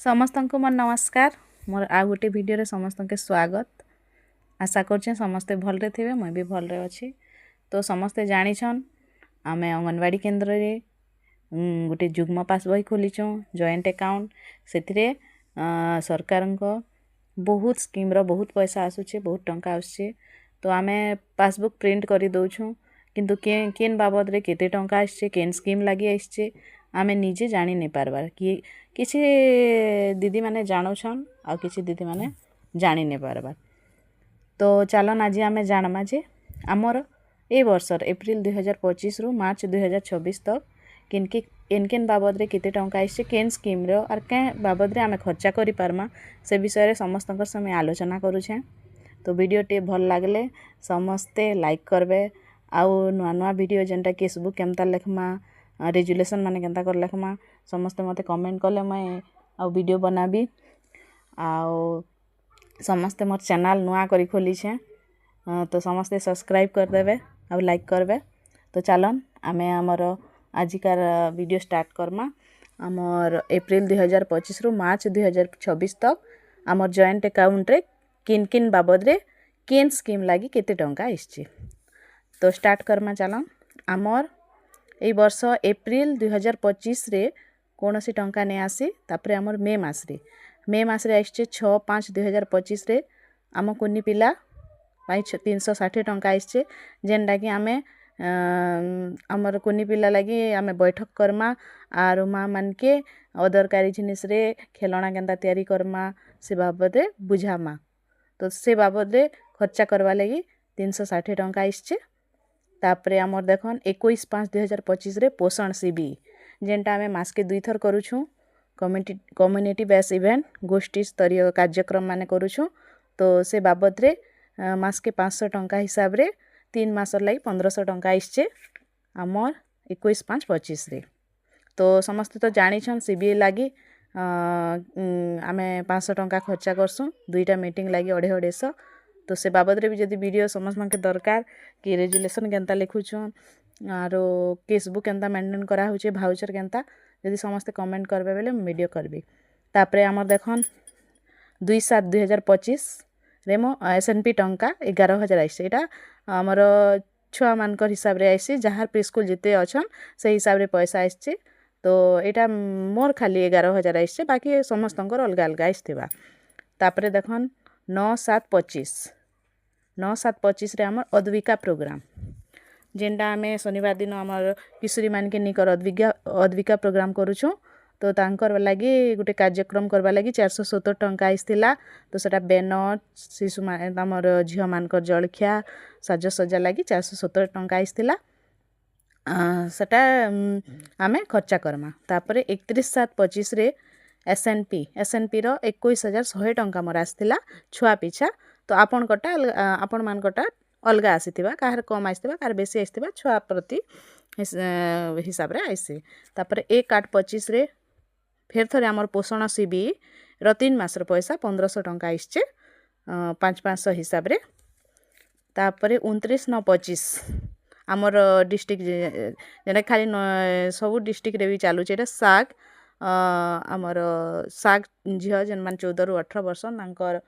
समस्त को मोर नमस्कार। मोर आ गोटे वीडियो रे समस्त के स्वागत। आशा करछे समस्ते भलरे थे, मैं भी भलरे अच्छी। तो समस्ते जानिछन आमे अंगनवाड़ी केन्द्र रे गोटे जुग्म पास बही खोलीचुँ जॉइंट अकाउंट से सरकार बहुत स्कीम रो बहुत पैसा आसुचे, बहुत टंका आसुचे। तो आमे पासबुक प्रिंट करी दउछुँ, किंतु केन बाबद रे केते टंका आसचे, केन स्कीम लागि आसचे आमे निजे जानी नहीं पारबार कि किसी दीदी माने जानुछन आ किसी दीदी माने जानी नहीं पारबार। तो चलन आज आमे जानमा जे आमर ए वर्षर एप्रिल 2025 रु मार्च 2026 तक किन बाबद रे केते टंका आइसे, केन स्कीम रो और के बाबद रे आमे खर्चा करि पारमा से विषय रे समस्त समय आलोचना करूछे। तो वीडियो टे भल लागले समस्ते लाइक करबे। आउ नुआ नुआ वीडियो जेनटा केसबुक केमता लेखमा रेजुलेशन माने केनता कर लेखमा समस्ते मते कमेंट कले मैं आउ वीडियो बनाबी। आउ समस्ते मोर चैनल नुआ करी खोली छे, तो समस्ते सब्सक्राइब कर देबे आउ लाइक करबे। तो चलन आमे हमर आजिकार वीडियो स्टार्ट करमा। हमर एप्रिल 2025 रु मार्च 2026 तक हमर जॉइंट अकाउंट रे किन बाबद रे केन स्कीम लागि केते टंका आइछि। तो स्टार्ट करमा चलन। हमर ए वर्ष एप्रिल 2025 रे कोनोसी टंका नहीं आसी। तापरे हमर मे मास रे आइछे 6/5/2025 रे आम कुनी पिला 360 टंका आइछे, जेनटा कि आमे हमर कुनी पिला लगी आमे बैठक करमा आर माँ मन के अदरकारी जिनिस रे खेलना केनता तैयारी करमा से बाबद रे बुझामा। तो से बाबद रे खर्चा करवा लगी 360 टंका आइछे। तापरे हमर देखन 21/5/2025 रे पोषण शिविर जेनटा आमे मास के 2 थर करूछुँ। कम्युनिटी बेस इवेंट गोष्ठी स्तरीय कार्यक्रम माने करूछुँ। तो से बाबद रे मास के 500 टंका हिसाब रे 3 मासर लगी 1500 टंका आइछे हमर 21/5/25 रे। तो समस्त तो जानिछन शिविर लगी आमे 500 टंका खर्चा करसुँ, 2टा मीटिंग लगी 250। तो से बाबद रे भी जदि वीडियो समस्त के दरकार कि रेजुलेशन केनता लिखुछुँ आरो केसबुक केनता मेंटेन करा होचे, भाउचर केनता यदि समस्त कमेंट करबे बेले वीडियो करबी। तापरे हमर देखन 2/7/2025 रे मो SNP टंका 11,000 आइसे। एटा हमर छुआ मानकर हिसाब रे आइसे, जहार प्री स्कूल जिते अछन से हिसाब रे पैसा आइसे। तो एटा मोर खाली 11,000 आइसे, बाकी समस्तंकर अलगा अलगा आइसथिबा। तापरे देखन 9/7/25 रे हमर अद्विका प्रोग्राम जेनटा आमे शनिवार दिन हमर किशोरी मान के निकर अद्विका प्रोग्राम करूछुँ। तो तांकर लगी गोटे कार्यक्रम करवा लगी 470 टंका आइसथिला। तो सेटा बैनर शिशु मान हमर झियो मानकर जलखिया साजसज्जा लगी 470 टंका आइसथिला। सेटा आमे खर्चा करमा। तापरे 31/7/25 रे SNP रो 21,100 टंका मोर आसथिला छुआ पिछा। तो आपण मान कटा अलगा आसीथिबा, काहर कम आसीथिबा काहर बेसी आसीथिबा, छुआ प्रति हिसाब रे आइसे। तापरे 1/8/25 रे फेर थरे हमर पोषण शिविर रो 3 मासर पैसा 1500 टंका आइछे 500 हिसाब रे। तापरे 29/9/25 हमर डिस्ट्रिक्ट जेना खाली सब डिस्ट्रिक्ट रे भी चालुचे एटा साग हमर साग झियो जेन मान 14 रु 18 वर्ष तांकर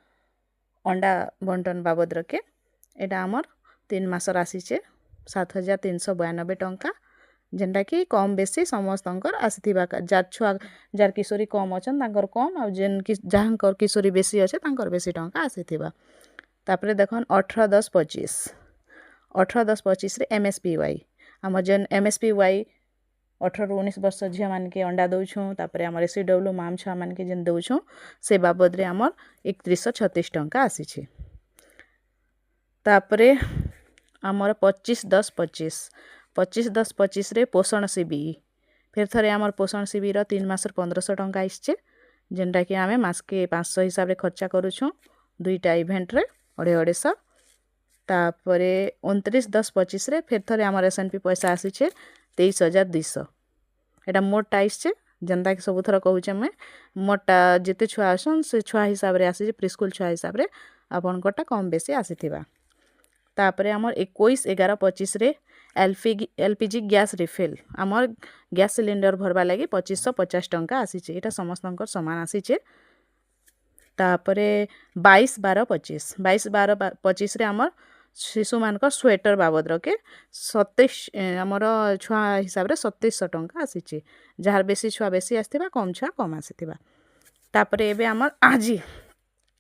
अंडा बंटन बाबद रके एटा हमर 3 मासर आसीचे 7,392 टंका, जेनटा कि कम बेसी समस्तंकर आसीथिबा। जार किशोरी कम अछन तांकर कम आ जेन कि जहांकर किशोरी बेसी अछे तांकर बेसी टंका आसीथिबा। तापरे देखन 18/10/25 रे MSPY हमर जेन MSPY 18 रु 19 वर्ष झियो मान के अंडा दउछुँ। तापरे हमर SCW माम छुआ मान के जेन दउछुँ से बाबद रे हमर 3136 टंका आसीछे। तापरे हमर 25/10/25 रे पोषण शिविर फिर थरे हमर पोषण शिविर 3 मासर 1500 टंका आइछे, जेनटा कि आमे मास के 500 हिसाब रे खर्चा करूछुँ 2टा इवेंट रे 250। तापरे 29/10/25 रे फिर थरे हमर SNP पैसा आसीछे 23,200। एटा मोटा आइछे, जेनता कि सब थर कहूचे मैं मोटा जेते छुआ आसन से छुआ हिसाब रे आसीछे, प्री स्कूल छुआ हिसाब रे आपन कोटा कम बेसी आसीथिबा। तापरे हमर 21/11/25 रे एलपीजी गैस रिफिल आमर गैस सिलिंडर भरवा लगी 2550 टंका आसीचे एटा समस्तंकर समान आसीचे तापरे 22/12/25 रे आमर शिशु मानकर स्वेटर बाबद के 27 आमर छुआ हिसाब रे 2700 टंका आसीचे जार बेसी छुआ बेसी आसीथिबा कम छुआ कम आसीथिबा तापरे एबे आमर आज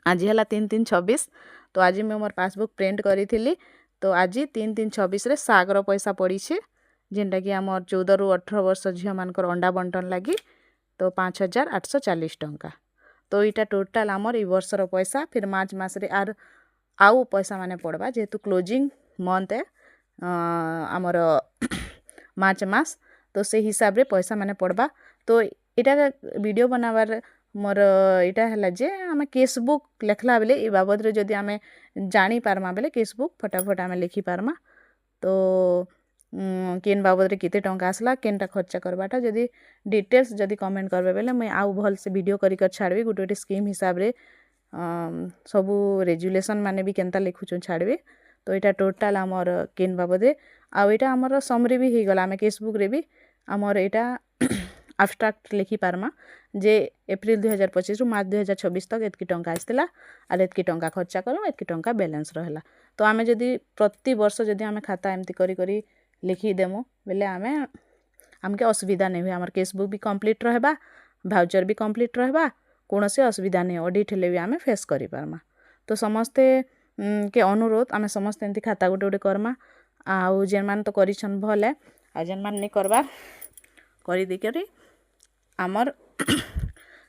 हला 3/3/26 तो आज मैं मोर पासबुक प्रिंट करी तो आज 3/3/26 रे सागर पैसा पड़ी जेनटा कि आमर 14 रु 18 वर्ष झियो मानकर अंडा बंटन लगी तो 5840 टंका तो इटा टोटाल आमर ई वर्षर पैसा फिर मार्च मास रे आउ पैसा माने पड़वा जेहेतु क्लोजिंग मंथ है आमर मार्च मास तो से हिसाब रे पैसा माने पड़वा तो इटा वीडियो बनावार मोर इटा हला जे आमे केसबुक लेखला बेले ई बाबद रे जदी आमे जानी पारमा बेले केसबुक फटाफट आमे लिखि पारमा तो केन बाबद रे केते टंका आसला केनटा खर्चा करबाटा जदी डिटेल्स जदी कमेंट करबे बेले मैं आउ भल से वीडियो करी कर छाड़बी गुटे स्कीम हिसाब रे सबू रेजुलेशन माने भी केनता लिखुचन छाड़बे तो इटा टोटाल आमर केन बाबद आउ इटा आमर समरी भी हे गला आमे केसबुक रे भी आमर इटा एब्स्ट्रैक्ट लिखि पारमा जे एप्रिल 2025 रु मार्च 2026 तक एतकी टंका आसला आर एतकी टंका खर्चा करू एतकी टंका बैलेंस रहला तो आमे जदी प्रति वर्ष जदी आमे खाता एमती करी करी लिखि देमु बेले आमे हमके असुविधा नहीं हुए आमर केसबुक भी कंप्लीट रहबा भाउचर भी कंप्लीट रहबा कोनोसी असुविधा नहीं ऑडिट हेले भी आमे फेस करि पारमा तो समस्ते के अनुरोध आमे समस्ते एमती खाता गोटे गोटे करमा आउ जेन मान तो करिछन भले आ जेन मान नहीं करबा करी दे करी आमर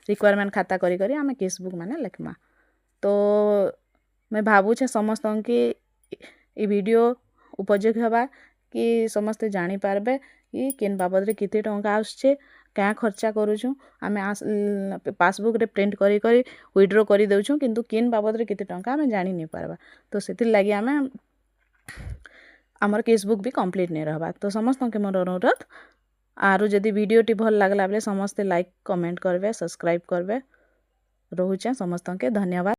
रिक्वायरमेंट खाता करी करी आमे केसबुक माने लिखमा तो मैं भावुछे समस्त के ई वीडियो उपयोगी हवा कि समस्ते जानी पारबे कि केन बाबद रे केते टंका आछे क्या खर्चा करूछु आमे पासबुक रे प्रिंट करी करी विड्रॉ करी देउछु किंतु केन बाबद रे केते टंका आमे जानी नहीं पारबा तो सेति लागि आमे हमर केसबुक भी कंप्लीट नहीं रहबा तो समस्त के मोर अनुरोध आरो जदी वीडियोटी भल लागला बेले समस्ते लाइक कमेंट करबे सब्सक्राइब करबे रहुचे समस्त के धन्यवाद।